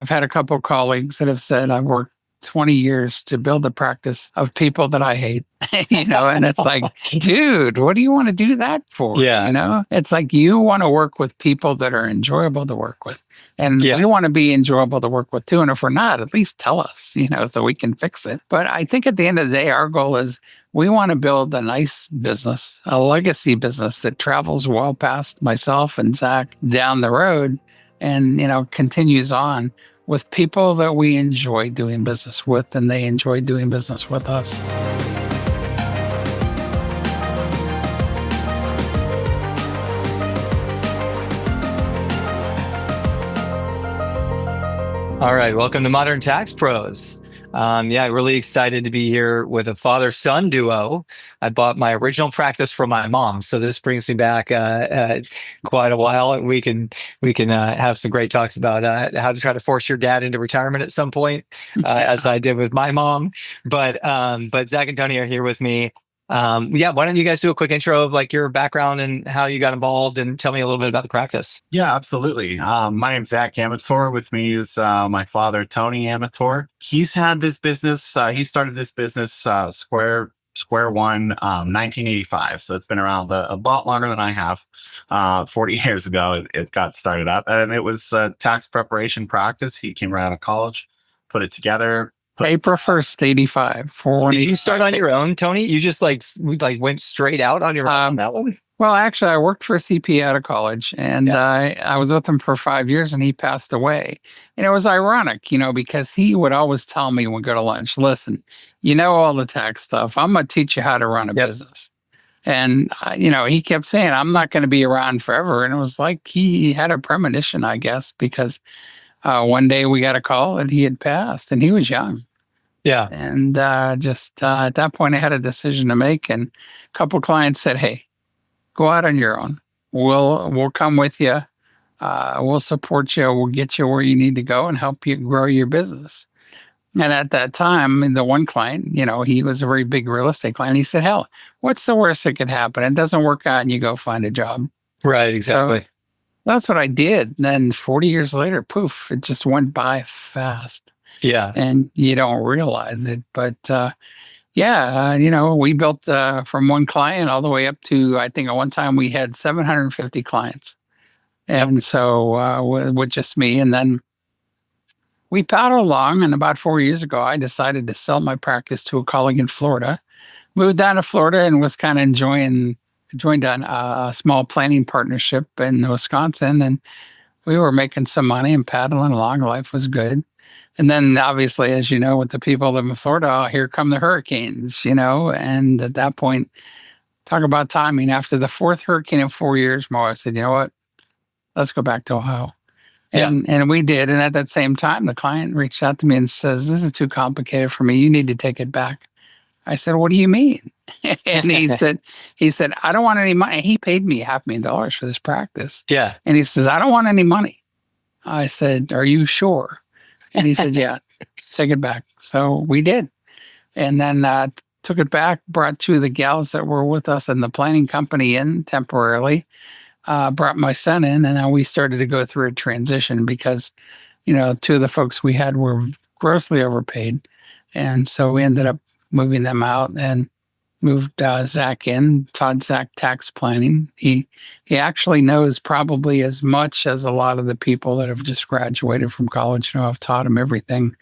I've had a couple of colleagues that have said I've worked 20 years to build a practice of people that I hate, and it's like, dude, what do you want to do that for? Yeah. It's like you want to work with people that are enjoyable to work with. And Yeah. we want to be enjoyable to work with too. And if we're not, at least tell us, so we can fix it. But I think at the end of the day, our goal is we want to build a nice business, a legacy business that travels well past myself and Zach down the road and, continues on with people that we enjoy doing business with and they enjoy doing business with us. All right. Welcome to Modern Tax Pros. Really excited to be here with a father-son duo. I bought my original practice from my mom, so this brings me back quite a while, and we can have some great talks about how to try to force your dad into retirement at some point, as I did with my mom. But Zach and Tony are here with me. Why don't you guys do a quick intro of like your background and how you got involved, and tell me a little bit about the practice? Yeah, absolutely. My name's Zach Amatore. With me is my father, Tony Amatore. He's had this business. He started this business square one, 1985. So it's been around a lot longer than I have. 40 years ago, it got started up, and it was a tax preparation practice. He came right out of college, put it together. April 1st, 85. Did you start on your own, Tony? You just went straight out on your own on that one? Well, actually, I worked for a CPA out of college, and I was with him for 5 years, and he passed away. And it was ironic, because he would always tell me when we go to lunch, listen, all the tax stuff. I'm going to teach you how to run a business. And, he kept saying, I'm not going to be around forever. And it was like he had a premonition, I guess, because one day we got a call that he had passed, and he was young. Yeah. And at that point, I had a decision to make, and a couple of clients said, hey, go out on your own. We'll come with you. We'll support you. We'll get you where you need to go and help you grow your business. And at that time, the one client, he was a very big real estate client. He said, hell, what's the worst that could happen? It doesn't work out and you go find a job. Right, exactly. So that's what I did. And then 40 years later, poof, it just went by fast. Yeah. And you don't realize it. But we built from one client all the way up to, I think at one time we had 750 clients. And so with just me. And then we paddled along. And about 4 years ago, I decided to sell my practice to a colleague in Florida. Moved down to Florida and was kind of joined a small planning partnership in Wisconsin. And we were making some money and paddling along. Life was good. And then obviously, as you know, with the people in Florida, here come the hurricanes, and at that point, talk about timing. After the fourth hurricane in 4 years, my wife said, you know what, let's go back to Ohio. And we did. And at that same time, the client reached out to me and says, this is too complicated for me. You need to take it back. I said, what do you mean? And he said, I don't want any money. He paid me $500,000 for this practice. Yeah. And he says, I don't want any money. I said, are you sure? And he said, yeah, take it back. So we did. And then took it back, brought two of the gals that were with us in the planning company in temporarily, brought my son in, and then we started to go through a transition because, two of the folks we had were grossly overpaid. And so we ended up moving them out and moved Zach in, taught Zach tax planning. He actually knows probably as much as a lot of the people that have just graduated from college. I've taught him everything.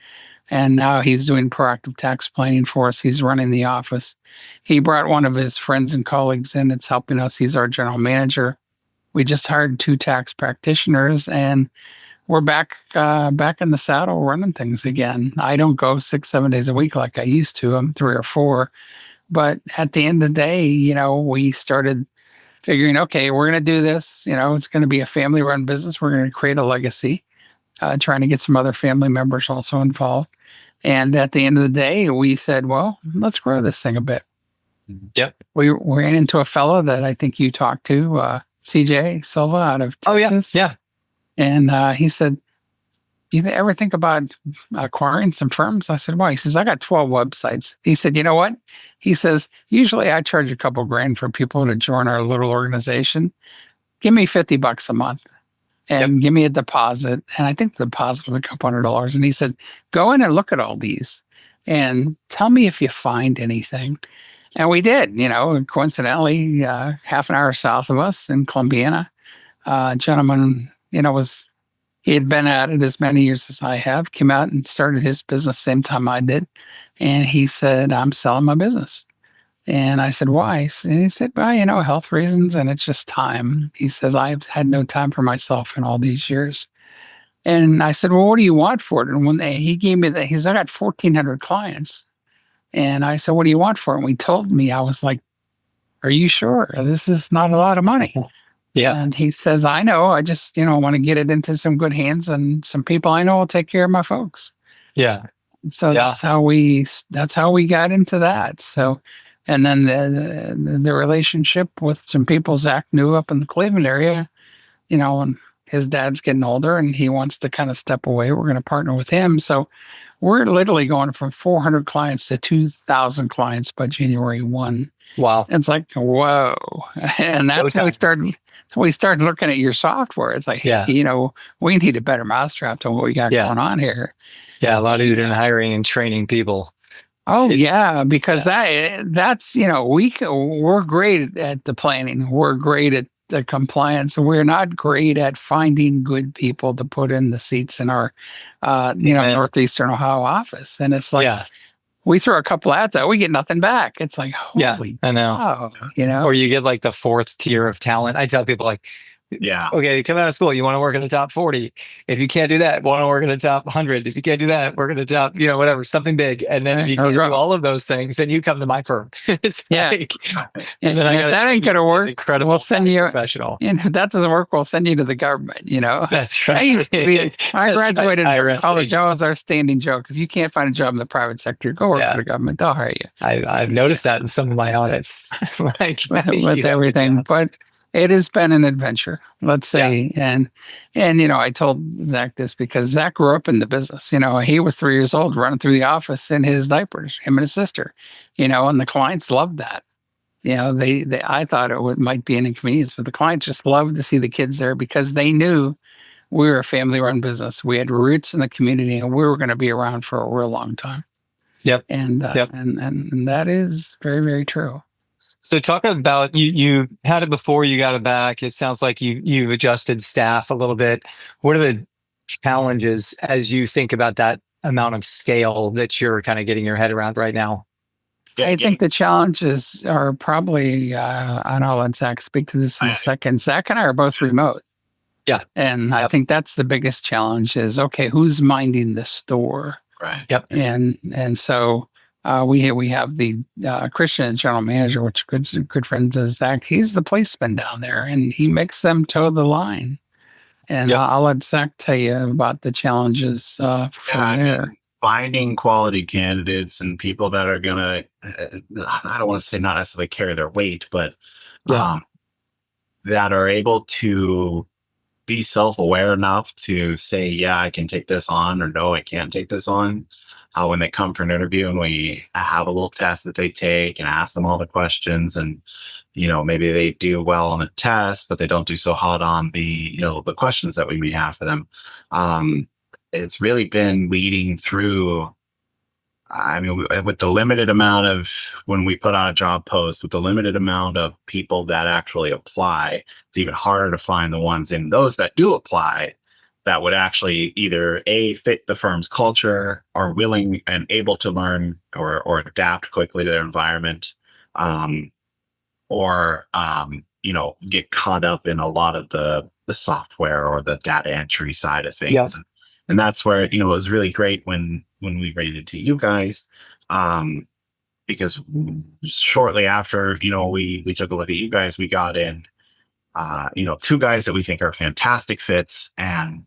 And now he's doing proactive tax planning for us. He's running the office. He brought one of his friends and colleagues in. It's helping us. He's our general manager. We just hired 2 tax practitioners, and we're back in the saddle running things again. I don't go 6-7 days a week like I used to. I'm 3 or 4. But at the end of the day, we started figuring, okay, we're going to do this. It's going to be a family-run business. We're going to create a legacy, trying to get some other family members also involved. And at the end of the day, we said, well, let's grow this thing a bit. Yep. We ran into a fellow that I think you talked to, CJ Silva out of Texas. Oh, yeah. And he said, do you ever think about acquiring some firms? I said, why? He says, I got 12 websites. He said, you know what? He says, usually I charge a couple grand for people to join our little organization. Give me $50 a month. and give me a deposit. And I think the deposit was a couple $100. And he said, go in and look at all these and tell me if you find anything. And we did, and coincidentally, half an hour south of us in Columbiana, a gentleman, he had been at it as many years as I have, came out and started his business same time I did. And he said, I'm selling my business. And I said, why? And he said, well, health reasons, and it's just time. He says, I've had no time for myself in all these years. And I said, well, what do you want for it? And he gave me he said, I got 1,400 clients. And I said, what do you want for it? And we told me, I was like, are you sure? This is not a lot of money. Yeah. And he says, I know. I just, want to get it into some good hands, and some people I know will take care of my folks. Yeah. So that's how we got into that. So, and then the relationship with some people Zach knew up in the Cleveland area, and his dad's getting older and he wants to kind of step away. We're going to partner with him. So we're literally going from 400 clients to 2,000 clients by January 1. Wow. And it's like, whoa. And that's how we started. So we started looking at your software. It's like, we need a better mousetrap to what we got going on here. Yeah. A lot of you in hiring and training people. Oh, because that's, we're great at the planning. We're great at the compliance. We're not great at finding good people to put in the seats in our, Northeastern Ohio office. And it's like, we throw a couple ads out, we get nothing back. It's like, holy I know. Cow, Or you get like the fourth tier of talent. I tell people like, okay, you come out of school, you want to work in the top 40. If you can't do that, want to work in the top 100. If you can't do that, work in the top, whatever, something big. And then if you can't do all of those things, then you come to my firm. It's like, and then if that ain't going to work, we'll send you professional. And if that doesn't work, we'll send you to the government, That's right. I graduated from college. That was our standing joke. If you can't find a job in the private sector, go work for the government. They'll hire you. I've noticed that in some of my audits. with everything. But it has been an adventure, let's say. And I told Zach this because Zach grew up in the business. He was 3 years old running through the office in his diapers, him and his sister, and the clients loved that. I thought it might be an inconvenience, but the clients just loved to see the kids there because they knew we were a family-run business. We had roots in the community, and we were going to be around for a real long time. Yep. And that is very, very true. So talk about you had it before you got it back. It sounds like you've adjusted staff a little bit. What are the challenges as you think about that amount of scale that you're kind of getting your head around right now? I think the challenges are probably, and I'll let Zach speak to this in a second. Zach and I are both remote. Yeah. And I think that's the biggest challenge is, okay, who's minding the store? Right. Yep. And so we have the Christian general manager, which good friends is Zach. He's the policeman down there, and he makes them toe the line. And I'll let Zach tell you about the challenges from there. Finding quality candidates and people that are going to, I don't want to say not necessarily carry their weight, but that are able to be self-aware enough to say, yeah, I can take this on, or no, I can't take this on. When they come for an interview and we have a little test that they take and ask them all the questions, and, maybe they do well on the test, but they don't do so hot on the, the questions that we have for them. It's really been weeding through. I mean, with the limited amount of, when we put on a job post, with the limited amount of people that actually apply, it's even harder to find the ones in those that do apply that would actually either fit the firm's culture, are willing and able to learn or adapt quickly to their environment, or get caught up in a lot of the software or the data entry side of things. Yeah. And that's where, it was really great when we ran into you guys, because shortly after, we took a look at you guys, we got in, 2 guys that we think are fantastic fits, and,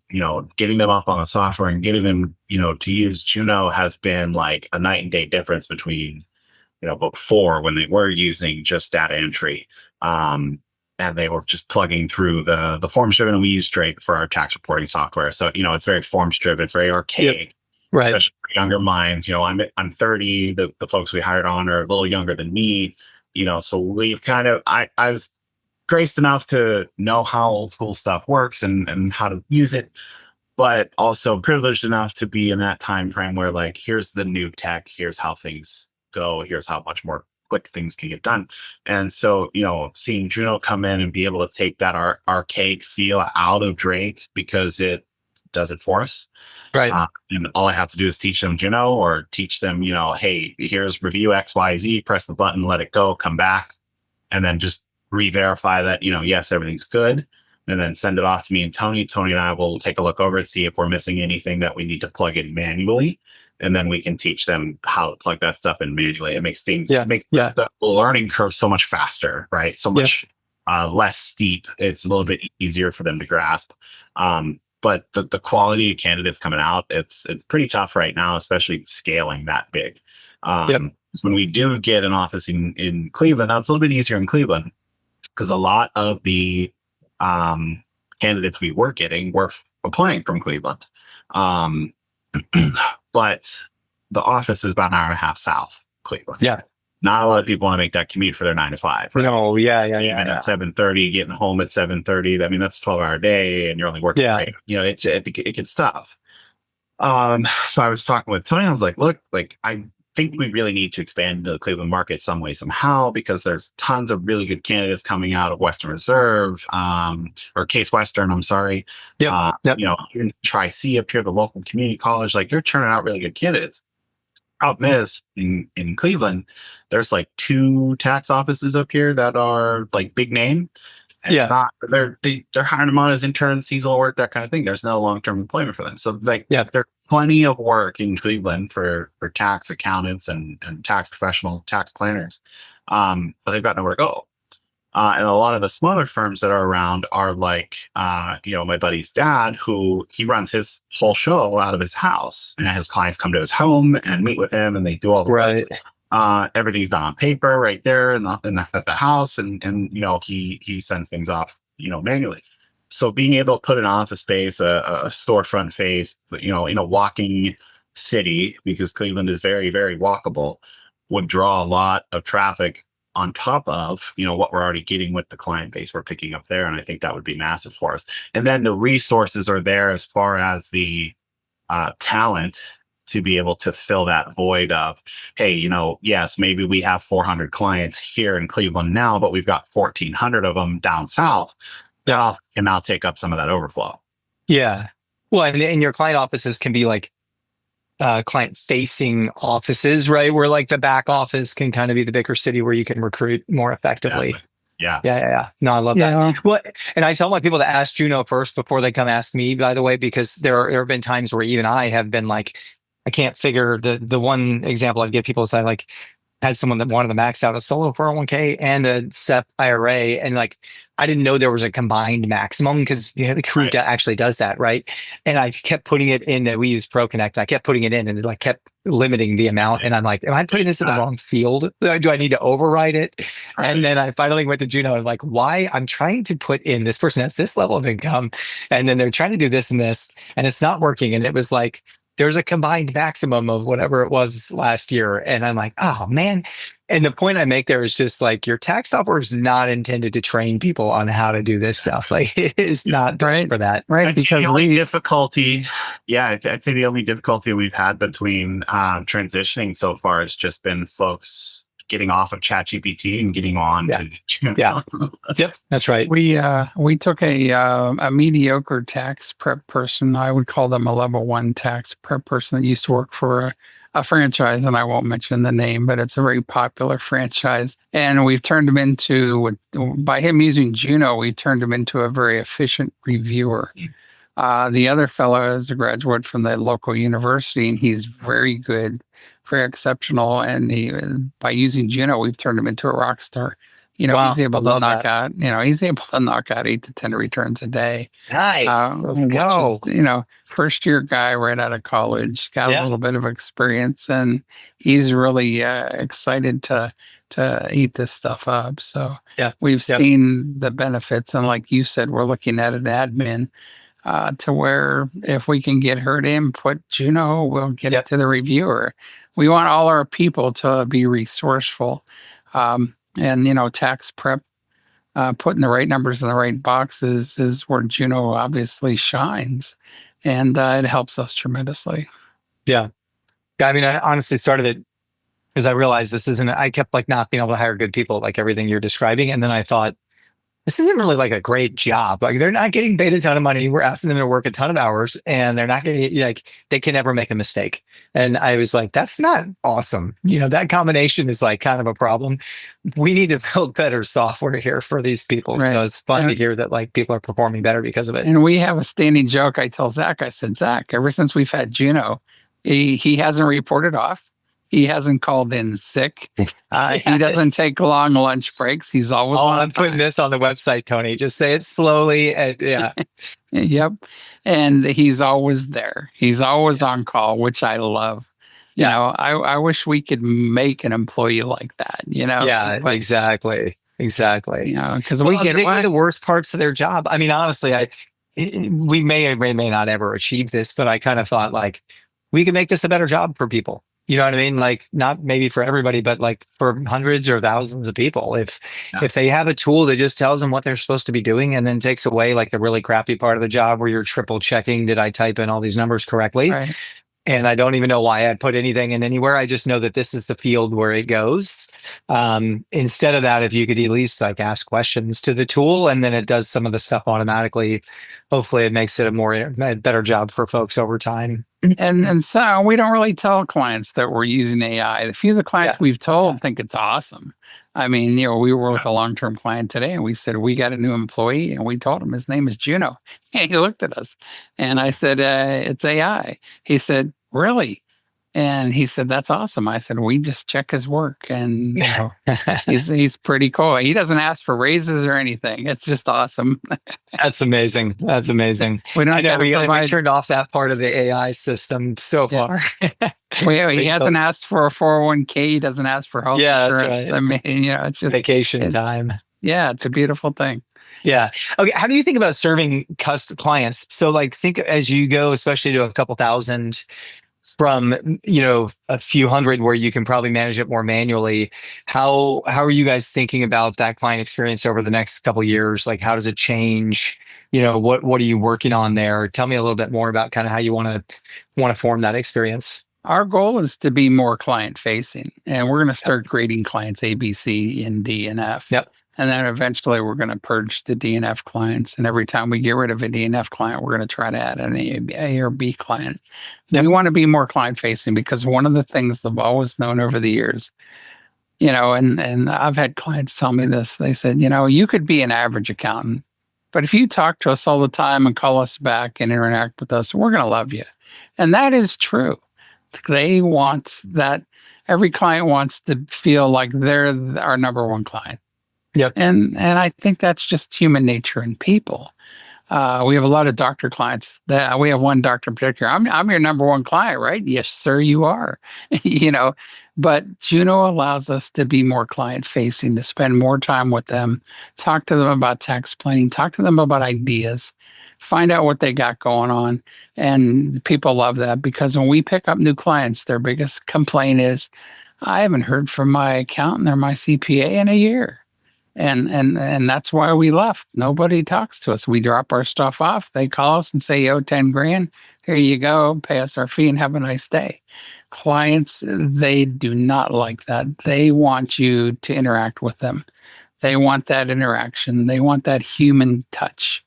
getting them up on the software and getting them, to use Juno has been like a night and day difference between, before, when they were using just data entry, and they were just plugging through the forms driven, and we use Drake for our tax reporting software. So, it's very forms driven. It's very archaic, right? Especially for younger minds. I'm 30. The folks we hired on are a little younger than me. So we've kind of, I was graced enough to know how old school stuff works and how to use it, but also privileged enough to be in that time frame where like, here's the new tech, here's how things go, here's how much more quick things can get done. And so, seeing Juno come in and be able to take that archaic feel out of Drake because it does it for us. Right. And all I have to do is teach them Juno or teach them, hey, here's review XYZ, press the button, let it go, come back, and then just re-verify that, yes, everything's good. And then send it off to me and Tony. Tony and I will take a look over it, see if we're missing anything that we need to plug in manually. And then we can teach them how to plug that stuff in manually. It makes things, the learning curve so much faster, right? So much less steep. It's a little bit easier for them to grasp. But the quality of candidates coming out, it's pretty tough right now, especially scaling that big. When we do get an office in Cleveland, now it's a little bit easier in Cleveland because a lot of the candidates we were getting were applying from Cleveland. But the office is about an hour and a half south Cleveland. Yeah. Not a lot of people want to make that commute for their 9 to 5. Right? No, Even at 7:30, getting home at 7:30. I mean, that's a 12-hour day and you're only working. Right? It gets tough. So I was talking with Tony. I was like, look, I think we really need to expand into the Cleveland market some way, somehow, because there's tons of really good candidates coming out of Western Reserve, or Case Western, I'm sorry. Even Tri-C up here, the local community college, like they're churning out really good candidates. Problem is, in Cleveland, there's like 2 tax offices up here that are like big name. And they're hiring them on as interns, seasonal work, that kind of thing. There's no long-term employment for them. So there's plenty of work in Cleveland for tax accountants and tax professionals, tax planners. But they've got nowhere to go. And a lot of the smaller firms that are around are like, my buddy's dad, who he runs his whole show out of his house, and his clients come to his home and meet with him, and they do all the work. Everything's done on paper right there at the house, and he sends things off manually. So being able to put an office space, a storefront face, in a walking city, because Cleveland is very, very walkable, would draw a lot of traffic on top of what we're already getting with the client base we're picking up there. And I think that would be massive for us. And then the resources are there as far as the talent to be able to fill that void of, hey, yes, maybe we have 400 clients here in Cleveland now, but we've got 1,400 of them down south. That office can now take up some of that overflow. Yeah. Well, and your client offices can be like client facing offices, right? Where like the back office can kind of be the bigger city where you can recruit more effectively. Yeah. No, I love that. Well, and I tell my people to ask Juno first before they come ask me, by the way, because there have been times where even I have been like, I can't figure the one example I give people is I like had someone that wanted to max out a solo 401k and a SEP IRA. And like, I didn't know there was a combined maximum because the crew actually does that. Right. And I kept putting it in, we use ProConnect. I kept putting it in and it like kept limiting the amount. And I'm like, am I putting this in the wrong field? Do I need to override it? And then I finally went to Juno and like, why? I'm trying to put in this person has this level of income. And then they're trying to do this and this, and it's not working. And it was like, there's a combined maximum of whatever it was last year. And I'm like, oh man. And the point I make there is just like, your tax software is not intended to train people on how to do this stuff. Like it is not done for that. Right. Because the only difficulty, I'd say the only difficulty we've had between transitioning so far has just been folks getting off of ChatGPT and getting on to Yep, that's right. We took a mediocre tax prep person. I would call them a level 1 tax prep person that used to work for a franchise, and I won't mention the name, but it's a very popular franchise. And we've turned him into, by him using Juno, we turned him into a very efficient reviewer. The other fellow is a graduate from the local university, and he's very good, very exceptional. And by using Juno, we've turned him into a rock star. He's able to knock out, he's able to knock out 8 to 10 returns a day. Nice. Let's go. First year guy right out of college, got a little bit of experience, and he's really excited to eat this stuff up. So we've seen the benefits. And like you said, we're looking at an admin to where if we can get her to input Juno, we'll get it to the reviewer. We want all our people to be resourceful. And tax prep putting the right numbers in the right boxes is where Juno obviously shines, and it helps us tremendously. Yeah. I mean, I honestly started it because I realized I kept like not being able to hire good people, like everything you're describing. And then I thought, this isn't really like a great job. Like they're not getting paid a ton of money. We're asking them to work a ton of hours and they're not getting like, they can never make a mistake. And I was like, that's not awesome. That combination is like kind of a problem. We need to build better software here for these people. Right. So it's fun to hear that like people are performing better because of it. And we have a standing joke. I tell Zach, I said, Zach, ever since we've had Juno, he hasn't reported off. He hasn't called in sick. Yes. He doesn't take long lunch breaks. He's always on I'm putting this on the website, Tony. Just say it slowly. And yeah. Yep. And he's always there. He's always on call, which I love. I wish we could make an employee like that, Yeah, but, exactly. because we get the worst parts of their job. I mean, honestly, we may or may not ever achieve this, but I kind of thought like we could make this a better job for people. You know what I mean? Like not maybe for everybody, but like for hundreds or thousands of people. If they have a tool that just tells them what they're supposed to be doing and then takes away like the really crappy part of the job where you're triple checking, did I type in all these numbers correctly? Right. And I don't even know why I put anything in anywhere. I just know that this is the field where it goes. Instead of that, if you could at least like ask questions to the tool and then it does some of the stuff automatically, hopefully it makes it a better job for folks over time. And so we don't really tell clients that we're using AI. A few of the clients we've told think it's awesome. I mean, we were with a long-term client today and we said, we got a new employee and we told him his name is Juno. And he looked at us and I said, it's AI. He said, really? And he said, that's awesome. I said, we just check his work and he's pretty cool. He doesn't ask for raises or anything. It's just awesome. That's amazing. We don't I know we turned off that part of the AI system so far. He hasn't asked for a 401k. He doesn't ask for health insurance. Right. I mean, it's just vacation time. Yeah, it's a beautiful thing. Yeah. Okay. How do you think about serving clients? So like think as you go, especially to a couple thousand from, a few hundred where you can probably manage it more manually. How are you guys thinking about that client experience over the next couple of years? Like, how does it change? What are you working on there? Tell me a little bit more about kind of how you want to form that experience. Our goal is to be more client facing, and we're going to start grading clients A, B, C, and D, and F. Yep. And then eventually we're going to purge the D and F clients. And every time we get rid of a D and F client, we're going to try to add an A or B client. Yep. We want to be more client facing because one of the things I've always known over the years, and I've had clients tell me this, they said, you could be an average accountant, but if you talk to us all the time and call us back and interact with us, we're going to love you. And that is true. They want that. Every client wants to feel like they're our number one client. Yep. And I think that's just human nature in people. We have a lot of doctor clients that we have one doctor in particular. I'm your number one client, right? Yes, sir, you are. But Juno allows us to be more client facing, to spend more time with them, talk to them about tax planning, talk to them about ideas, find out what they got going on. And people love that because when we pick up new clients, their biggest complaint is, I haven't heard from my accountant or my CPA in a year. And that's why we left. Nobody talks to us. We drop our stuff off. They call us and say, 10 grand, here you go, pay us our fee and have a nice day. Clients, they do not like that. They want you to interact with them. They want that interaction. They want that human touch.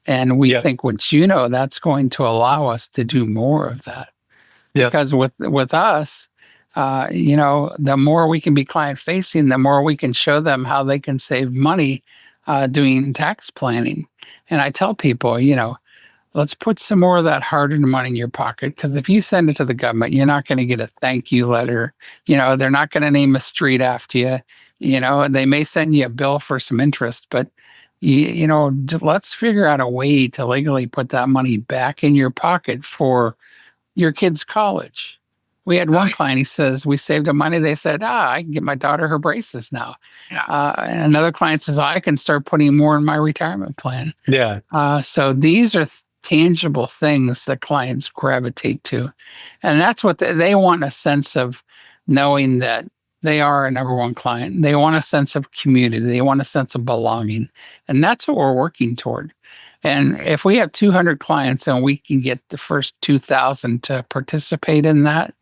And we think with Juno, that's going to allow us to do more of that. Because with us, the more we can be client facing, the more we can show them how they can save money doing tax planning. And I tell people, let's put some more of that hard-earned money in your pocket, because if you send it to the government, you're not going to get a thank you letter. They're not going to name a street after you. They may send you a bill for some interest, but let's figure out a way to legally put that money back in your pocket for your kid's college. We had one client, he says, we saved him money. They said, I can get my daughter her braces now. Yeah. And another client says, I can start putting more in my retirement plan. Yeah. So these are tangible things that clients gravitate to. And that's what they want, a sense of knowing that They are a number one client. They want a sense of community. They want a sense of belonging. And that's what we're working toward. And if we have 200 clients and we can get the first 2,000 to participate in that,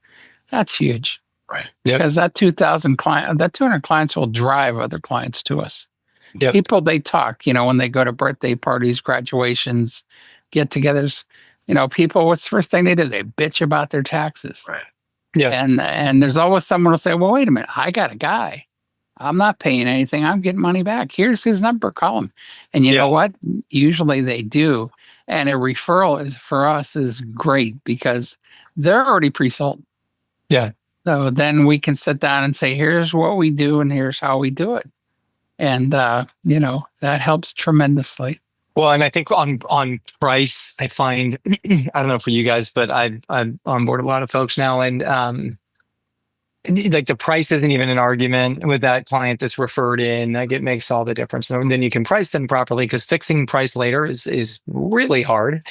that's huge. Right. Yep. Because that 200 clients will drive other clients to us. Yep. People, they talk, when they go to birthday parties, graduations, get-togethers, people, what's the first thing they do? They bitch about their taxes. Right. Yeah. And there's always someone who'll say, well, wait a minute, I got a guy. I'm not paying anything. I'm getting money back. Here's his number. Call him. And you know what? Usually they do. And a referral for us is great because they're already pre-sold. Yeah. So then we can sit down and say, here's what we do and here's how we do it. And, that helps tremendously. Well, and I think on price, I find, I don't know for you guys, but I'm on board a lot of folks now. And like the price isn't even an argument with that client that's referred in. Like it makes all the difference. And then you can price them properly because fixing price later is really hard.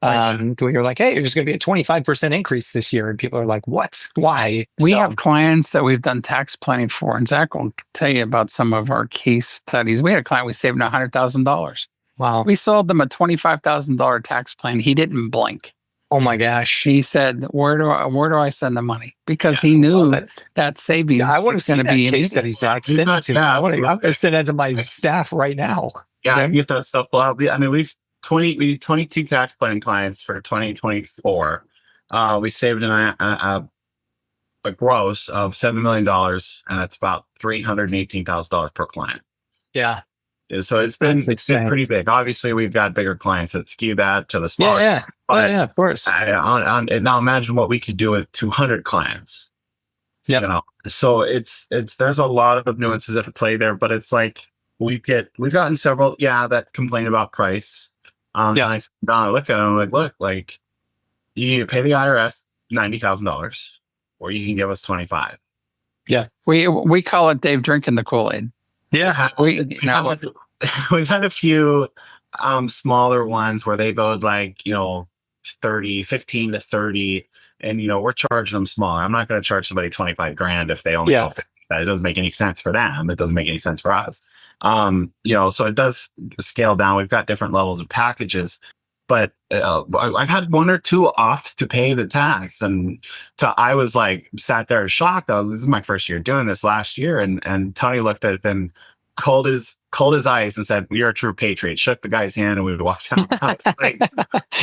To where you're like, hey, there's going to be a 25% increase this year. And people are like, what? Why? We have clients that we've done tax planning for. And Zach will tell you about some of our case studies. We had a client, we saved him $100,000. Wow. We sold them a $25,000 tax plan. He didn't blink. Oh my gosh. He said, where do I send the money? Because he knew that savings I want to was see going to that be case study, Zach. Send it to me. I'm going to send that to my staff right now. Yeah, I get that stuff. Well, I mean, we 22 tax planning clients for 2024. We saved a gross of $7 million, and that's about $318,000 per client. Yeah. So it's been pretty big. Obviously, we've got bigger clients that skew that to the smaller. Yeah. Yeah, of course. Now imagine what we could do with 200 clients. Yeah. So there's a lot of nuances at play there, but it's like we've gotten several that complain about price. And I sit down and look at them look, you can pay the IRS $90,000 or you can give us 25. Yeah. We call it Dave drinking the Kool-Aid. Yeah. We've had a few smaller ones where they go 15 to 30, and we're charging them small. I'm not going to charge somebody 25 grand if they only go 50. It doesn't make any sense for them. It doesn't make any sense for us. So it does scale down. We've got different levels of packages, but I've had one or two opt to pay the tax, and I was sat there shocked. This is my first year doing this last year, and Tony looked at it and called his eyes and said, "You're a true patriot." Shook the guy's hand, and we walked out. I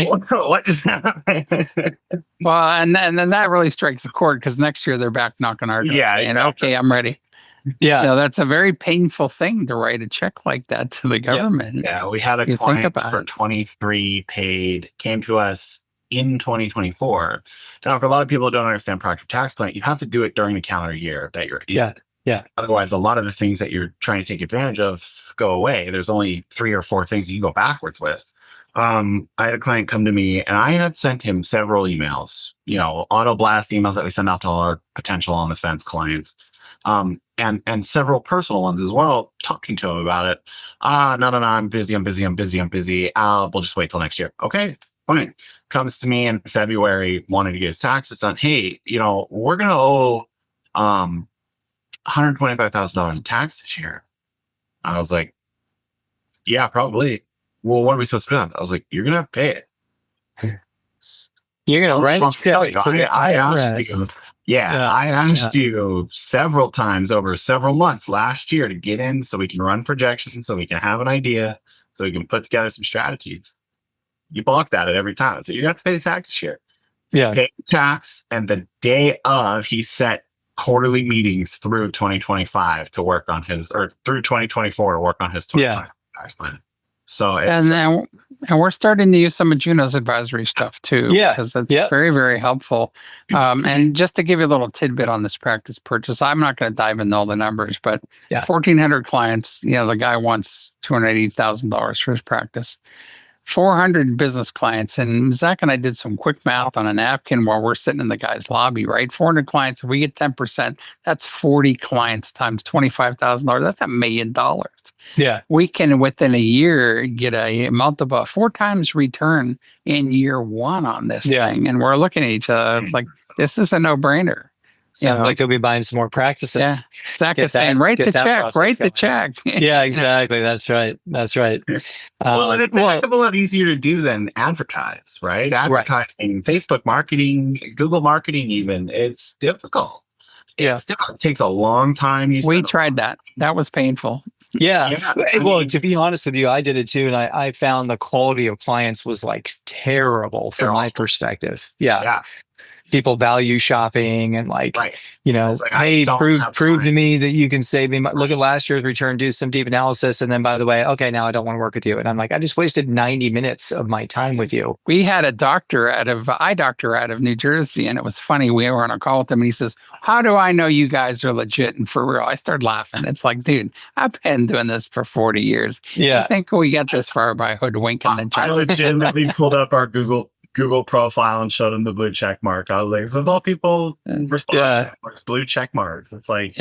was what just happened? Well, and then that really strikes a chord because next year they're back knocking our door. Yeah, and okay, I'm ready. Yeah, that's a very painful thing to write a check like that to the government. Yeah, we had a client for 23 paid, came to us in 2024. Now, for a lot of people who don't understand proactive tax planning, you have to do it during the calendar year that you're in. Yeah. Otherwise, a lot of the things that you're trying to take advantage of go away. There's only 3 or 4 things you can go backwards with. I had a client come to me, and I had sent him several emails, auto blast emails that we send out to all our potential on the fence clients, and several personal ones as well, talking to him about it. No, I'm busy. We'll just wait till next year. Okay, fine. Comes to me in February, wanting to get his taxes done. Hey, we're going to owe $125,000 in tax this year. I was like, yeah, probably. Well, what are we supposed to do? I was like, you're going to pay it. You're going to write I asked you several times over several months last year to get in so we can run projections, so we can have an idea, so we can put together some strategies. You balked at it every time. So you got to pay the tax this year. Yeah. Pay tax, and the day of, he set quarterly meetings through 2025 to work on his, or through 2024 to work on his 2025 tax plan. So and we're starting to use some of Juno's advisory stuff too. Yeah, because that's very, very helpful. And just to give you a little tidbit on this practice purchase, I'm not going to dive into all the numbers, but 1,400 clients. The guy wants $280,000 for his practice. 400 business clients, and Zach and I did some quick math on a napkin while we're sitting in the guy's lobby. Right, 400 clients. If we get 10%, that's 40 clients times $25,000. That's $1 million. Yeah, we can within a year get a multiple 4 times return in year 1 on this thing, and we're looking at each other like this is a no-brainer. Sounds like you'll be buying some more practices. Yeah. Zach is saying, write the check, write the check. Yeah, exactly. That's right. Well, and it's a heck of a lot easier to do than advertise, right? Advertising, Facebook marketing, Google marketing, even. It's difficult. Yeah. It takes a long time. We tried that. That was painful. Yeah. Well, to be honest with you, I did it too. And I found the quality of clients was like terrible from my perspective. Yeah. People value shopping and hey, prove to me that you can save me. Look at last year's return, do some deep analysis. And then, by the way, okay, now I don't want to work with you. And I'm like, I just wasted 90 minutes of my time with you. We had a eye doctor out of New Jersey. And it was funny. We were on a call with him and he says, how do I know you guys are legit and for real? I started laughing. It's like, dude, I've been doing this for 40 years. Yeah. I think we get this far by hoodwinking the judge. I legitimately pulled up our Google profile and showed him the blue check mark. I was like, "So all people respond to blue check mark." It's like,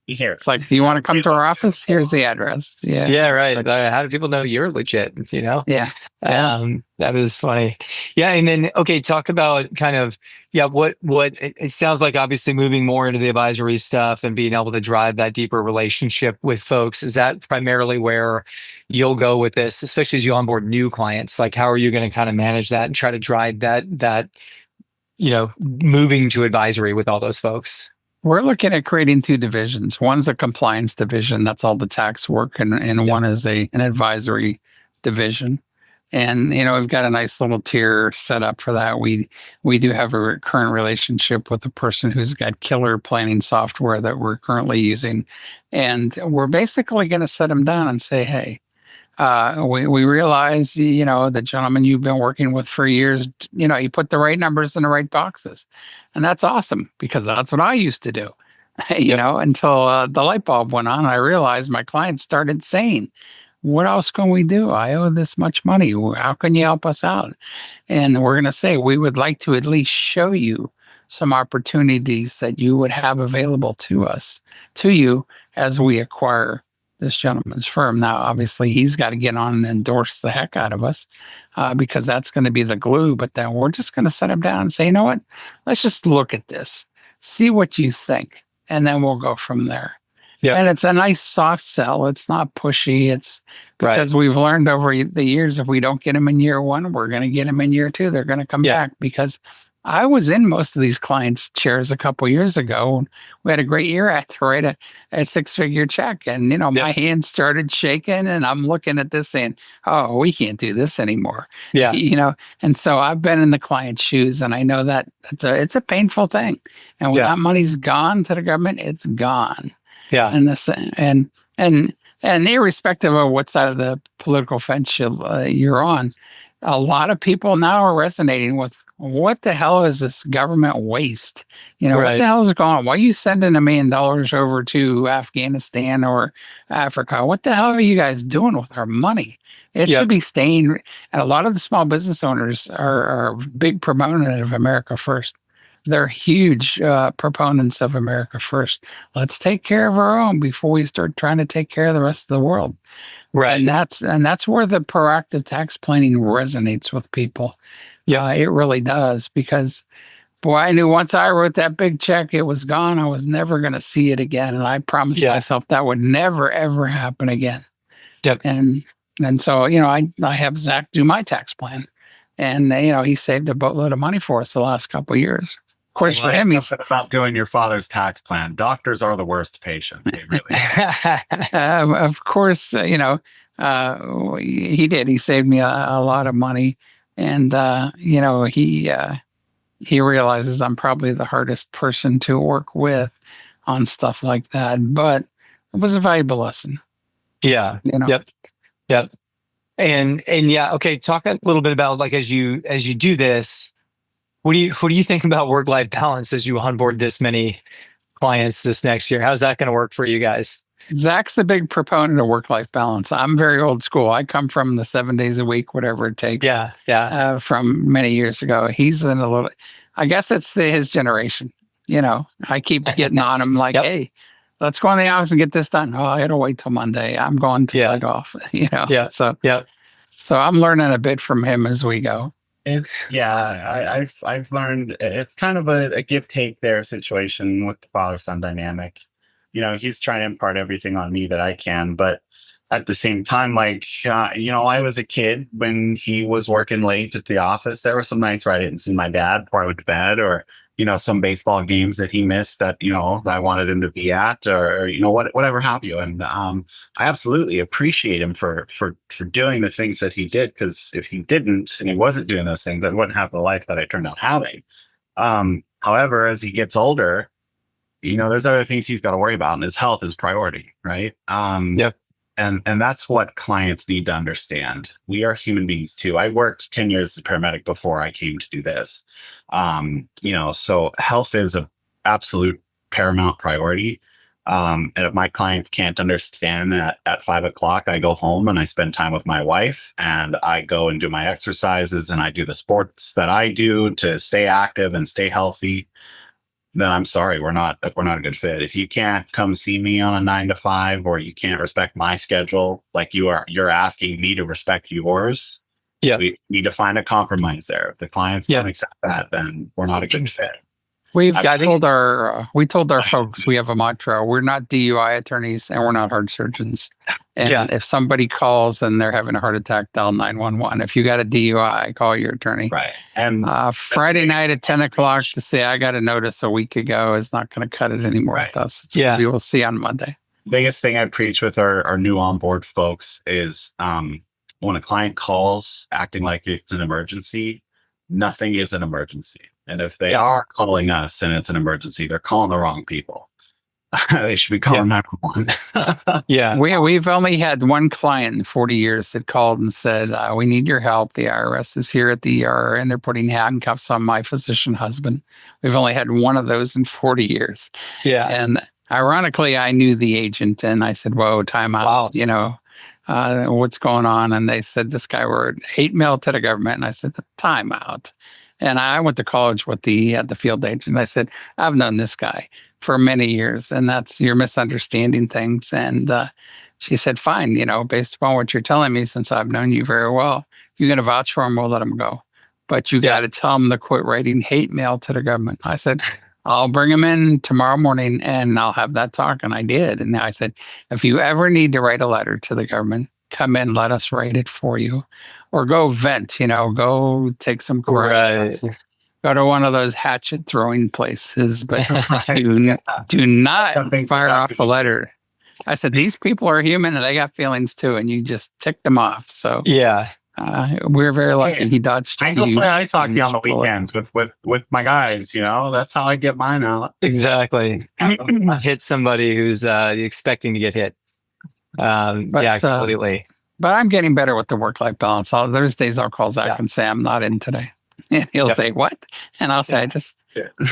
here. It's like, do you want to come to our office? Here's the address. Yeah, right. How do people know you're legit? Yeah. That is funny. Yeah, and then talk about kind of what it sounds like. Obviously, moving more into the advisory stuff and being able to drive that deeper relationship with folks. Is that primarily where you'll go with this, especially as you onboard new clients? Like, how are you going to kind of manage that and try to drive that moving to advisory with all those folks? We're looking at creating two divisions. One's a compliance division. That's all the tax work. And one is an advisory division. And, we've got a nice little tier set up for that. We do have a current relationship with a person who's got killer planning software that we're currently using. And we're basically going to set them down and say, hey, we realize, the gentleman you've been working with for years, you put the right numbers in the right boxes. And that's awesome because that's what I used to do, until the light bulb went on. I realized my clients started saying, what else can we do? I owe this much money. How can you help us out? And we're going to say, we would like to at least show you some opportunities that you would have available to you as we acquire this gentleman's firm. Now, obviously, he's got to get on and endorse the heck out of us because that's going to be the glue. But then we're just going to set him down and say, you know what? Let's just look at this, see what you think, and then we'll go from there. Yeah. And it's a nice soft sell. It's not pushy. It's because we've learned over the years, if we don't get them in year one, we're going to get them in year two. They're going to come back because I was in most of these clients' chairs a couple of years ago. We had a great year. I had to write a 6-figure check. And, my hands started shaking and I'm looking at this saying, oh, we can't do this anymore. Yeah. And so I've been in the client's shoes and I know that it's a painful thing. And when that money's gone to the government, it's gone. Yeah. And irrespective of what side of the political fence you're on, a lot of people now are resonating with, what the hell is this government waste? What the hell is going on? Why are you sending $1 million over to Afghanistan or Africa? What the hell are you guys doing with our money? It should be staying. And a lot of the small business owners are big proponents of America First. They're huge proponents of America First. Let's take care of our own before we start trying to take care of the rest of the world. Right. And that's where the proactive tax planning resonates with people. Yeah, it really does. Because, boy, I knew once I wrote that big check, it was gone. I was never going to see it again. And I promised myself that would never, ever happen again. Yep. And so, I have Zach do my tax plan. And, he saved a boatload of money for us the last couple of years. Of course, for him, he's about doing your father's tax plan. Doctors are the worst patients. They really of course, he did. He saved me a lot of money. And, he realizes I'm probably the hardest person to work with on stuff like that. But it was a valuable lesson. Yeah. Yep. And okay. Talk a little bit about, like, as you do this, what do you think about work-life balance as you onboard this many clients this next year? How's that going to work for you guys? Zach's a big proponent of work-life balance. I'm very old school. I come from the 7 days a week, whatever it takes. Yeah. From many years ago. He's in a little, I guess it's his generation. I keep getting on him like, hey, let's go in the office and get this done. Oh, it'll wait till Monday. I'm going to leg off, So I'm learning a bit from him as we go. I've learned it's kind of a give take there situation with the father son dynamic. He's trying to impart everything on me that I can, but at the same time, like I was a kid when he was working late at the office. There were some nights where I didn't see my dad before I went to bed, or some baseball games that he missed that that I wanted him to be at, or whatever have you. And I absolutely appreciate him for doing the things that he did, because if he didn't and he wasn't doing those things, I wouldn't have the life that I turned out having. However, as he gets older, there's other things he's got to worry about, and his health is priority, right? Yep. And that's what clients need to understand. We are human beings too. I worked 10 years as a paramedic before I came to do this. So health is an absolute paramount priority. And if my clients can't understand that, at 5 o'clock, I go home and I spend time with my wife, and I go and do my exercises, and I do the sports that I do to stay active and stay healthy, then I'm sorry, we're not a good fit. If you can't come see me on a 9 to 5, or you can't respect my schedule, like you're asking me to respect yours, Yeah. we need to find a compromise there. If the clients don't accept that, then we're not a good fit. We told our folks we have a mantra: we're not DUI attorneys and we're not heart surgeons. And if somebody calls and they're having a heart attack, dial 911. If you got a DUI, call your attorney. Right. And Friday night at 10 o'clock to say I got a notice a week ago is not going to cut it anymore with us. So we will see on Monday. Biggest thing I preach with our new onboard folks is when a client calls acting like it's an emergency, nothing is an emergency. And if they are calling us and it's an emergency, they're calling the wrong people. They should be calling 911. We've only had one client in 40 years that called and said, we need your help. The IRS is here at the ER and they're putting handcuffs on my physician husband. We've only had one of those in 40 years. Yeah. And ironically, I knew the agent and I said, whoa, time out. Wow. What's going on? And they said, this guy wrote hate mail to the government. And I said, time out. And I went to college with the field agent. I said, I've known this guy for many years, and you're misunderstanding things. And she said, fine, based upon what you're telling me, since I've known you very well, you're going to vouch for him, we'll let him go. But you got to tell him to quit writing hate mail to the government. I said, I'll bring him in tomorrow morning and I'll have that talk. And I did. And I said, if you ever need to write a letter to the government, come in, let us write it for you. Or go vent, go take some course. Go to one of those hatchet throwing places, but do not fire off a letter. I said, these people are human and they got feelings too, and you just ticked them off. So we're very lucky he dodged. I talk to you on the weekends with my guys. That's how I get mine out. Exactly. I hit somebody who's expecting to get hit. Completely. But I'm getting better with the work-life balance. There's days I'll call Zach and say, I'm not in today. And he'll say, what? And I'll say,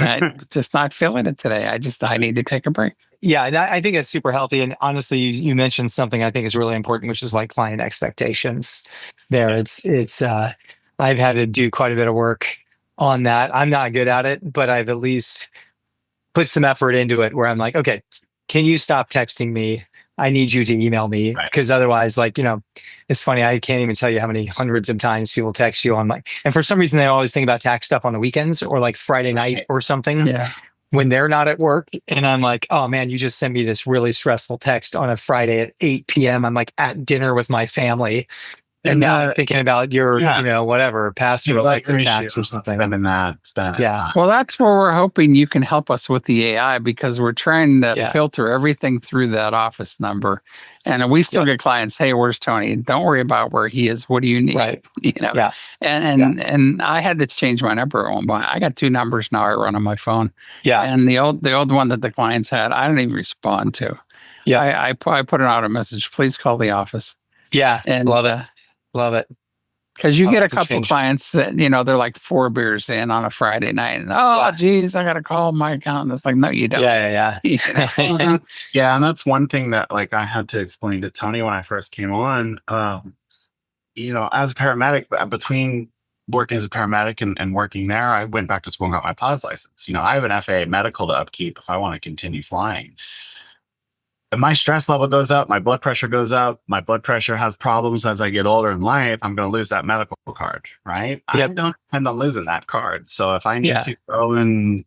I'm just not feeling it today. I need to take a break. Yeah, and I think that's super healthy. And honestly, you mentioned something I think is really important, which is like client expectations. There, it's I've had to do quite a bit of work on that. I'm not good at it, but I've at least put some effort into it where I'm like, okay, can you stop texting me? I need you to email me, because otherwise, it's funny. I can't even tell you how many hundreds of times people text you on and for some reason they always think about tax stuff on the weekends or like Friday night or something when they're not at work. And I'm like, oh man, you just sent me this really stressful text on a Friday at 8 p.m. I'm like at dinner with my family. And now I'm thinking about your, whatever, pastor like the tax or something. Well, that's where we're hoping you can help us with the AI, because we're trying to filter everything through that office number. And we still get clients, hey, where's Tony? Don't worry about where he is. What do you need? Right. And I had to change my number at one point. I got two numbers now I run on my phone. Yeah. And the old one that the clients had, I don't even respond to. Yeah. I put out a message, please call the office. Yeah. And Love it. Because you get a couple clients that, they're like 4 beers in on a Friday night. And, geez, I got to call my accountant. It's like, no, you don't. Yeah. And that's one thing that I had to explain to Tony when I first came on. As a paramedic, between working as a paramedic and working there, I went back to school and got my pilot's license. I have an FAA medical to upkeep if I want to continue flying. my stress level goes up, my blood pressure goes up, my blood pressure has problems as I get older in life, I'm going to lose that medical card, right? Yep. I don't depend on losing that card. So if I need Yeah. to go and,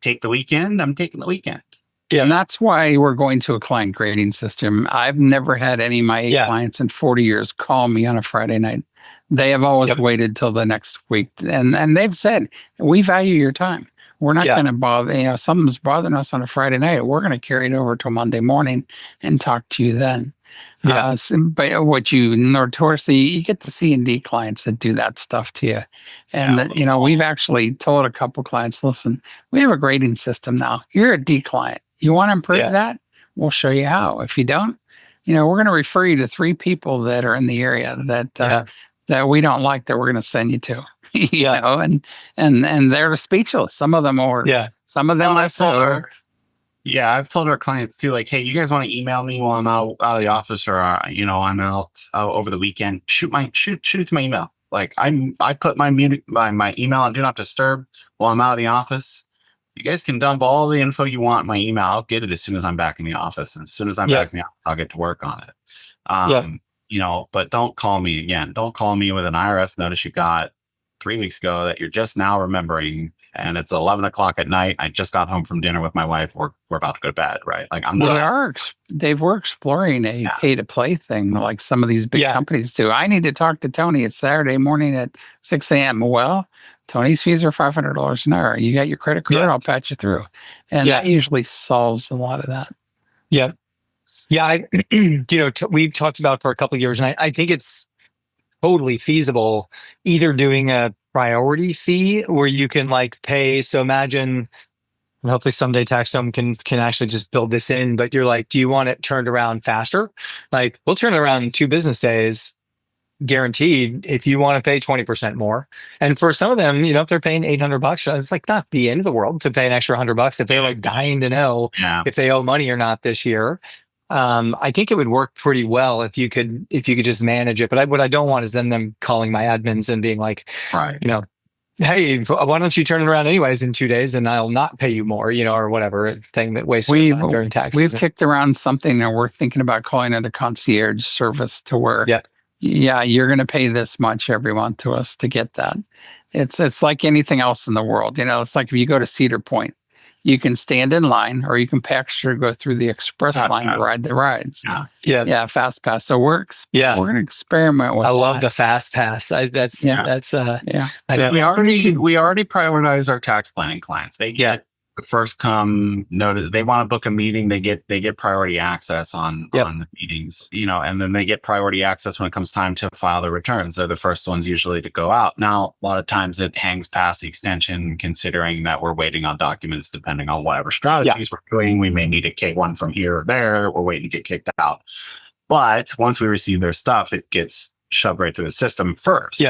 take the weekend, I'm taking the weekend. Yeah. And that's why we're going to a client grading system. I've never had any of my Yeah. clients in 40 years call me on a Friday night. They have always Yep. waited till the next week. And they've said, we value your time. We're not Yeah. going to bother, something's bothering us on a Friday night. We're going to carry it over to Monday morning and talk to you then. Yeah. But what you notoriously, you get the C&D clients that do that stuff to you. And, we've actually told a couple clients, listen, we have a grading system now. You're a D client. You want to improve that? We'll show you how. If you don't, we're going to refer you to 3 people that are in the area that we don't like that we're going to send you to, and they're speechless. Some of them are, some of them I've told our clients too, like, hey, you guys want to email me while I'm out of the office, or I'm out over the weekend. Shoot it to my email. Like I put my email on do not disturb while I'm out of the office. You guys can dump all the info you want in my email. I'll get it as soon as I'm back in the office. And as soon as I'm back in the office, I'll get to work on it. But don't call me again. Don't call me with an IRS notice you got 3 weeks ago that you're just now remembering. And it's 11 o'clock at night. I just got home from dinner with my wife. We're about to go to bed, right? Like I'm not. We're exploring a pay to play thing like some of these big companies do. I need to talk to Tony. It's Saturday morning at 6 a.m. Well, Tony's fees are $500 an hour. You got your credit card? I'll patch you through. And that usually solves a lot of that. Yeah. Yeah. We've talked about it for a couple of years, and I think it's totally feasible either doing a priority fee where you can like pay. So imagine, and hopefully someday TaxDome can actually just build this in, but you're like, do you want it turned around faster? Like we'll turn it around in 2 business days, guaranteed, if you want to pay 20% more. And for some of them, if they're paying $800, it's like not the end of the world to pay an extra $100 if they're like dying to know if they owe money or not this year. I think it would work pretty well if you could just manage it. But what I don't want is then them calling my admins and being like, hey, why don't you turn it around anyways in 2 days and I'll not pay you more, or whatever thing that wastes time during tax We've season. kicked around something and we're thinking about calling it a concierge service to where, you're going to pay this much every month to us to get that. It's like anything else in the world. It's like if you go to Cedar Point, you can stand in line or you can go through the express line to ride the rides. Fast pass. So we're going to experiment with I love the fast pass. We already prioritize our tax planning clients. They get the first come notice. They want to book a meeting. They get priority access on the meetings, and then they get priority access when it comes time to file their returns. They're the first ones usually to go out. Now, a lot of times it hangs past the extension, considering that we're waiting on documents, depending on whatever strategies we're doing. We may need a K1 from here or there. We're waiting to get kicked out. But once we receive their stuff, it gets shoved right through the system first.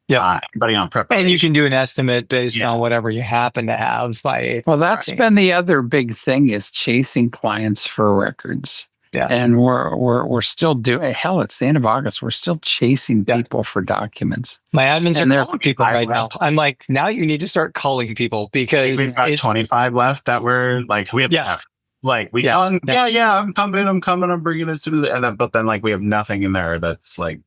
Everybody on preparation. And you can do an estimate based on whatever you happen to have. That's been the other big thing is chasing clients for records. And we're still doing. Hell, it's the end of August. We're still chasing people for documents. My admins are calling people right now. I'm like, now you need to start calling people because we've got 25 left that we're like we have. Like I'm coming, I'm bringing it as soon as, but then like we have nothing in there that's like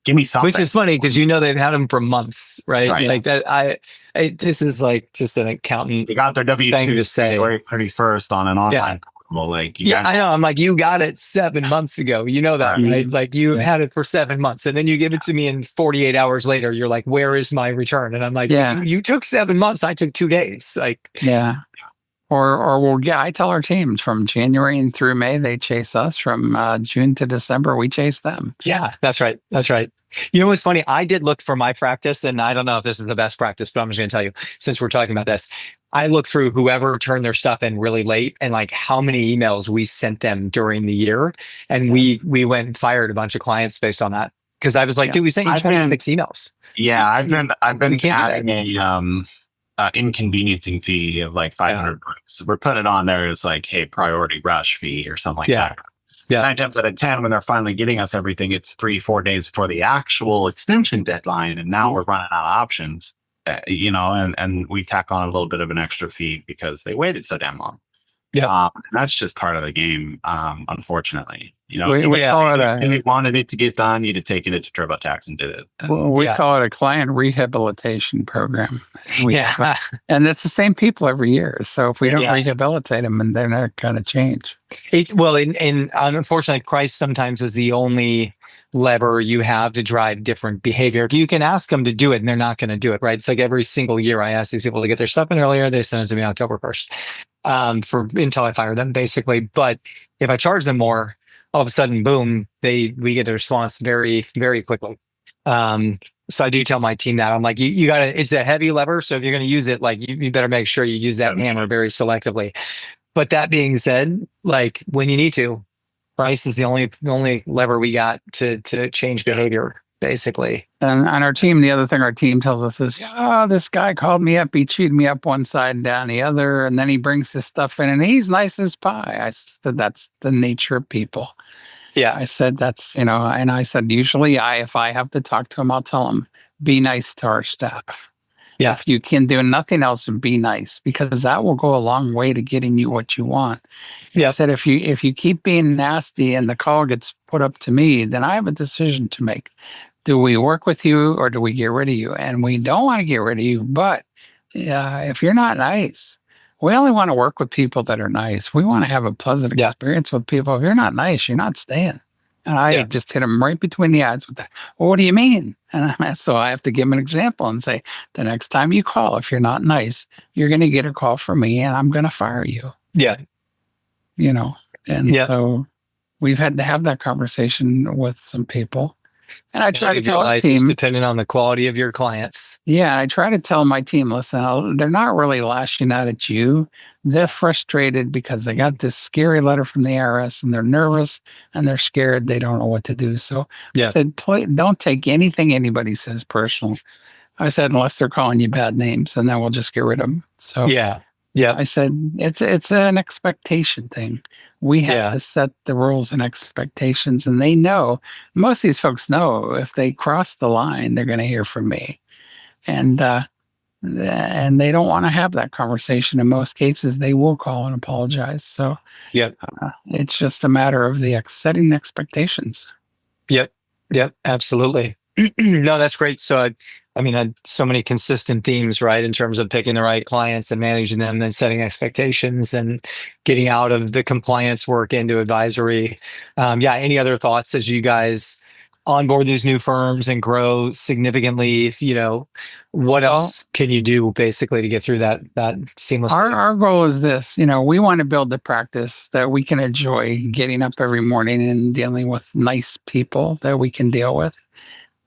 give me something. Which is funny because they've had them for months, right? Like that. This is like just an accountant. They got their W-2 to say January 31st on an online portal. Like I know. I'm like, you got it 7 months ago. You know that, right? Like you had it for 7 months, and then you give it to me, and 48 hours later, you're like, where is my return? And I'm like, you took 7 months. I took 2 days. Like I tell our teams from January and through May, they chase us. From June to December, we chase them. Yeah, that's right. That's right. You know what's funny? I did look for my practice, and I don't know if this is the best practice, but I'm just going to tell you, since we're talking about this, I looked through whoever turned their stuff in really late and like how many emails we sent them during the year. And we went and fired a bunch of clients based on that. Because I was like, dude, we sent you 26 emails. Yeah, I've been adding a inconveniencing fee of like $500. We're putting it on there as like, hey, priority rush fee or something like that. 9 times out of 10, when they're finally getting us everything, it's 3-4 days before the actual extension deadline, and now we're running out of options. And we tack on a little bit of an extra fee because they waited so damn long. Yeah. And that's just part of the game, unfortunately. We Yeah. call it if a you wanted it to get done, you'd have taken it to TurboTax and did it. we Yeah. call it a client rehabilitation program. Yeah. And it's the same people every year. So if we don't Yeah. rehabilitate them, and they're not going to change. Well, and unfortunately, price sometimes is the only lever you have to drive different behavior. You can ask them to do it, and they're not going to do it, right? It's like every single year I ask these people to get their stuff in earlier. They send it to me October 1st, for until I fire them, basically. But if I charge them more, all of a sudden, boom, we get a response very, very quickly. So I do tell my team that I'm like, you gotta, it's a heavy lever. So if you're going to use it, like you better make sure you use that hammer very selectively. But that being said, like when you need to, price is the only lever we got to change behavior, basically. And on our team, the other thing our team tells us is, oh, this guy called me up. He cheated me up one side and down the other. And then he brings his stuff in and he's nice as pie. I said, that's the nature of people. Yeah. I said, that's, and I said, usually if I have to talk to him, I'll tell him, be nice to our staff. Yeah. If you can do nothing else, be nice, because that will go a long way to getting you what you want. Yeah. I said, if you keep being nasty and the call gets put up to me, then I have a decision to make. Do we work with you or do we get rid of you? And we don't want to get rid of you, but if you're not nice, we only want to work with people that are nice. We want to have a pleasant experience with people. If you're not nice, you're not staying. And I just hit him right between the eyes with that. Well, what do you mean? And so I have to give him an example and say, the next time you call, if you're not nice, you're going to get a call from me and I'm going to fire you. Yeah. And so we've had to have that conversation with some people. And I try to tell our team, depending on the quality of your clients. Yeah, I try to tell my team, listen, they're not really lashing out at you. They're frustrated because they got this scary letter from the IRS and they're nervous and they're scared. They don't know what to do. So don't take anything anybody says personal. I said, unless they're calling you bad names, and then we'll just get rid of them. So I said, it's an expectation thing. We have to set the rules and expectations, and they know, most of these folks know if they cross the line, they're going to hear from me. And they don't want to have that conversation. In most cases, they will call and apologize. So it's just a matter of setting expectations. Yep, absolutely. No, that's great. So so many consistent themes, right? In terms of picking the right clients and managing them, and setting expectations and getting out of the compliance work into advisory. Any other thoughts as you guys onboard these new firms and grow significantly? What else can you do basically to get through that seamlessly? Our goal is this, we want to build the practice that we can enjoy getting up every morning and dealing with nice people that we can deal with.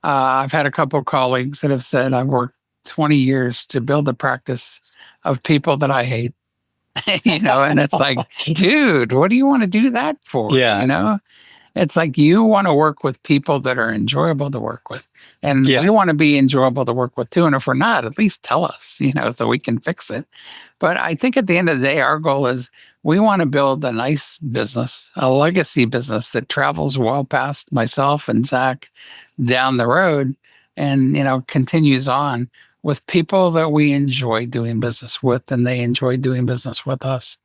I've had a couple of colleagues that have said, I've worked 20 years to build a practice of people that I hate, and it's like, dude, what do you want to do that for? It's like, you want to work with people that are enjoyable to work with. And we want to be enjoyable to work with too. And if we're not, at least tell us, so we can fix it. But I think at the end of the day, our goal is we want to build a nice business, a legacy business that travels well past myself and Zach down the road and, continues on with people that we enjoy doing business with, and they enjoy doing business with us.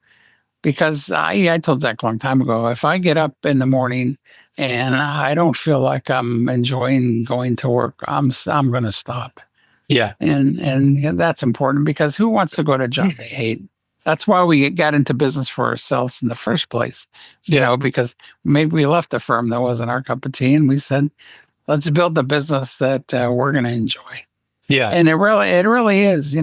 Because I told Zach a long time ago, if I get up in the morning and I don't feel like I'm enjoying going to work, I'm going to stop. Yeah. And that's important, because who wants to go to a job they hate? That's why we got into business for ourselves in the first place, because maybe we left a firm that wasn't our cup of tea, and we said, let's build the business that we're going to enjoy. Yeah. And it really is,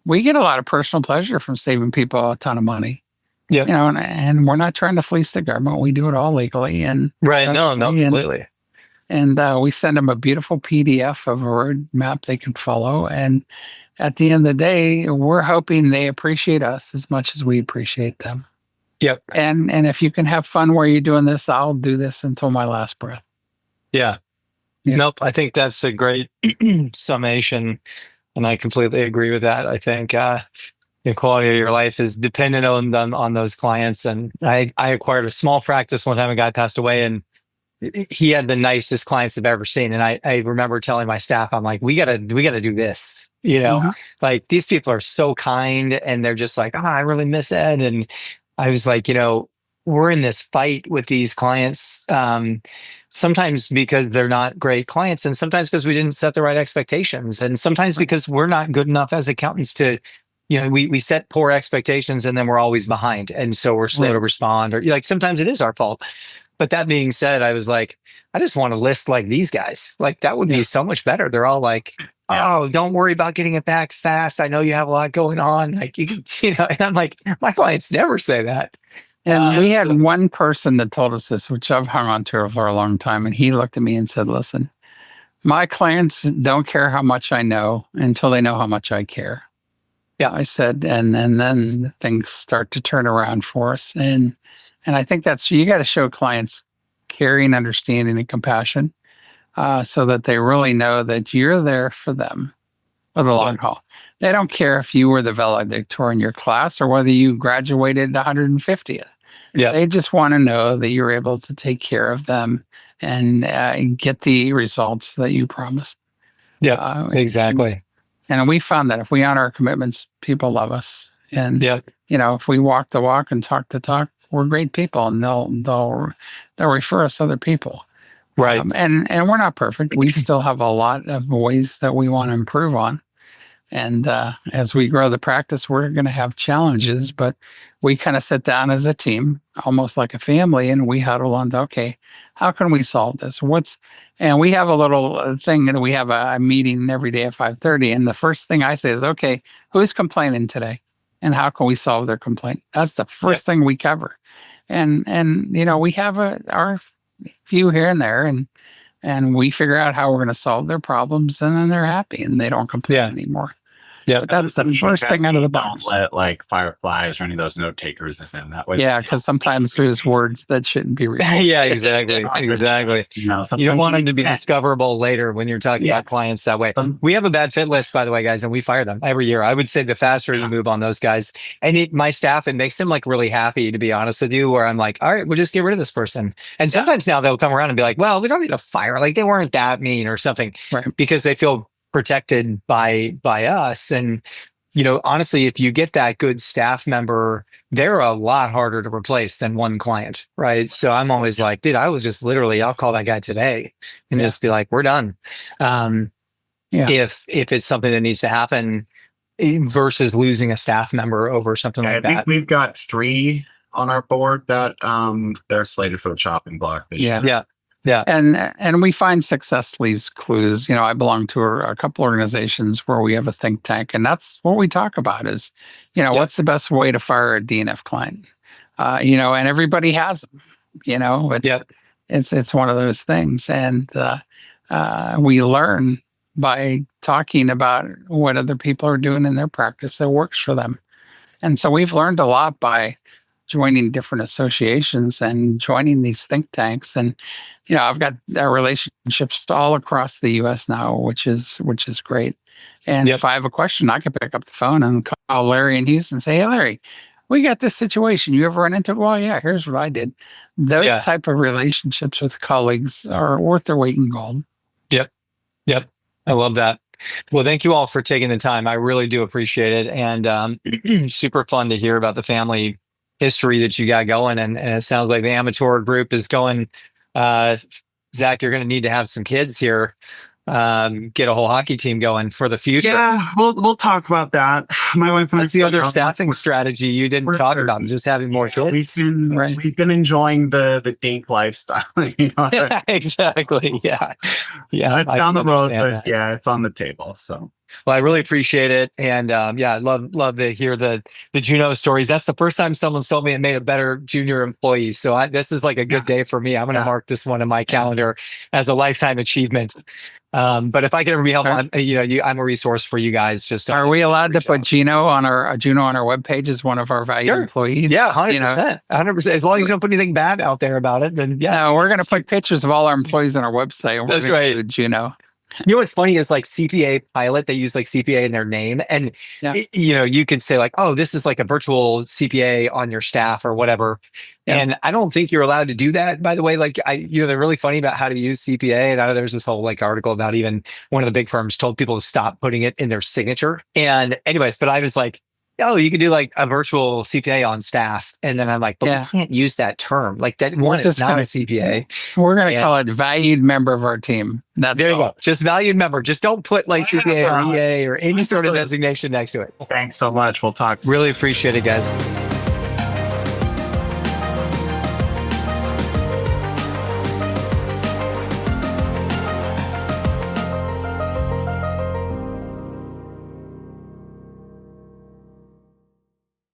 we get a lot of personal pleasure from saving people a ton of money. Yeah. And we're not trying to fleece the government. We do it all legally. And no, completely. And we send them a beautiful PDF of a roadmap they can follow. And at the end of the day, we're hoping they appreciate us as much as we appreciate them. Yep. And if you can have fun while you're doing this, I'll do this until my last breath. Yeah. Nope. I think that's a great summation. And I completely agree with that. I think the quality of your life is dependent on those clients. And I acquired a small practice one time. A guy passed away, and he had the nicest clients I've ever seen. And I remember telling my staff, I'm like, we gotta do this. Like, these people are so kind, and they're just like, I really miss Ed. And I was like, we're in this fight with these clients. Sometimes because they're not great clients, and sometimes because we didn't set the right expectations, and sometimes because we're not good enough as accountants to, we set poor expectations and then we're always behind. And so we're slow to respond, or like sometimes it is our fault. But that being said, I was like, I just want to list like these guys. Like that would be so much better. They're all like, oh, don't worry about getting it back fast. I know you have a lot going on. Like you can, and I'm like, my clients never say that. And we had one person that told us this, which I've hung on to for a long time. And he looked at me and said, listen, my clients don't care how much I know until they know how much I care. Yeah, I said, and then things start to turn around for us. And I think you got to show clients caring, understanding, and compassion, so that they really know that you're there for them for the long haul. They don't care if you were the valedictorian in your class or whether you graduated 150th. Yeah, they just want to know that you're able to take care of them and get the results that you promised. Yeah, exactly. And we found that if we honor our commitments, people love us. And if we walk the walk and talk the talk, we're great people, and they'll refer us to other people. Right. And we're not perfect. We still have a lot of ways that we want to improve on. And as we grow the practice, we're going to have challenges, but we kind of sit down as a team, almost like a family, and we huddle on, okay, how can we solve this? And we have a little thing that we have a meeting every day at 5:30. And the first thing I say is, okay, who's complaining today? And how can we solve their complaint? That's the first thing we cover. And we have our few here and there, and we figure out how we're going to solve their problems, and then they're happy and they don't complain anymore. Yeah, that's the first thing out of the box. Don't let like fireflies or any of those note takers in that way. Yeah, because sometimes there's words that shouldn't be read. Yeah, exactly. You don't want them to be discoverable later when you're talking about clients that way. We have a bad fit list, by the way, guys, and we fire them every year. I would say the faster you move on those guys, and my staff, it makes them like really happy, to be honest with you, where I'm like, all right, we'll just get rid of this person. And sometimes now they'll come around and be like, well, we don't need to fire. Like they weren't that mean or something, because they feel protected by us. And honestly, if you get that good staff member, they're a lot harder to replace than one client, right? So I'm always like, dude, I was just literally, I'll call that guy today and just be like, we're done. If it's something that needs to happen, versus losing a staff member over something like that. We've got 3 on our board that they're slated for the chopping block this year. Yeah. And we find success leaves clues. I belong to a couple organizations where we have a think tank, and that's what we talk about is, what's the best way to fire a DNF client? And everybody has them, it's one of those things. And we learn by talking about what other people are doing in their practice that works for them. And so we've learned a lot by joining different associations and joining these think tanks. And, I've got relationships all across the US now, which is great. And if I have a question, I can pick up the phone and call Larry in Houston and say, hey, Larry, we got this situation. You ever run into it? Well, yeah, here's what I did. Those type of relationships with colleagues are worth their weight in gold. Yep. I love that. Well, thank you all for taking the time. I really do appreciate it. And super fun to hear about the family history that you got going. And it sounds like the Amatore group is going. Zach, you're going to need to have some kids here. Get a whole hockey team going for the future. Yeah, we'll talk about that. My wife and That's the other staffing strategy you didn't talk about, just having more kids. We've been enjoying the dink lifestyle. Exactly. Yeah. It's down the road, but it's on the table. So. Well, I really appreciate it. And I love to hear the Juno stories. That's the first time someone's told me it made a better junior employee. So this is like a good day for me. I'm going to mark this one in my calendar as a lifetime achievement. But if I can ever be helpful, I'm a resource for you guys. Are we allowed to put Juno on our webpage as one of our valued employees? Yeah, 100%. 100%. As long as you don't put anything bad out there about it, then No, we're going to put pictures of all our employees on our website. That's right. Juno. You know what's funny is like CPA pilot, they use like CPA in their name. And, you could say like, oh, this is like a virtual CPA on your staff or whatever. Yeah. And I don't think you're allowed to do that, by the way. Like, they're really funny about how to use CPA. And there's this whole like article about even one of the big firms told people to stop putting it in their signature. And anyways, but I was like, oh, you could do like a virtual CPA on staff. And then I'm like, but Yeah. we can't use that term. Like that one is just not gonna- a CPA. We're going to Yeah. call it valued member of our team. That's There you all. go. Just valued member. Just don't put like CPA or Wow. EA or any sort of designation next to it. Thanks so much. We'll talk soon. Really appreciate it, guys.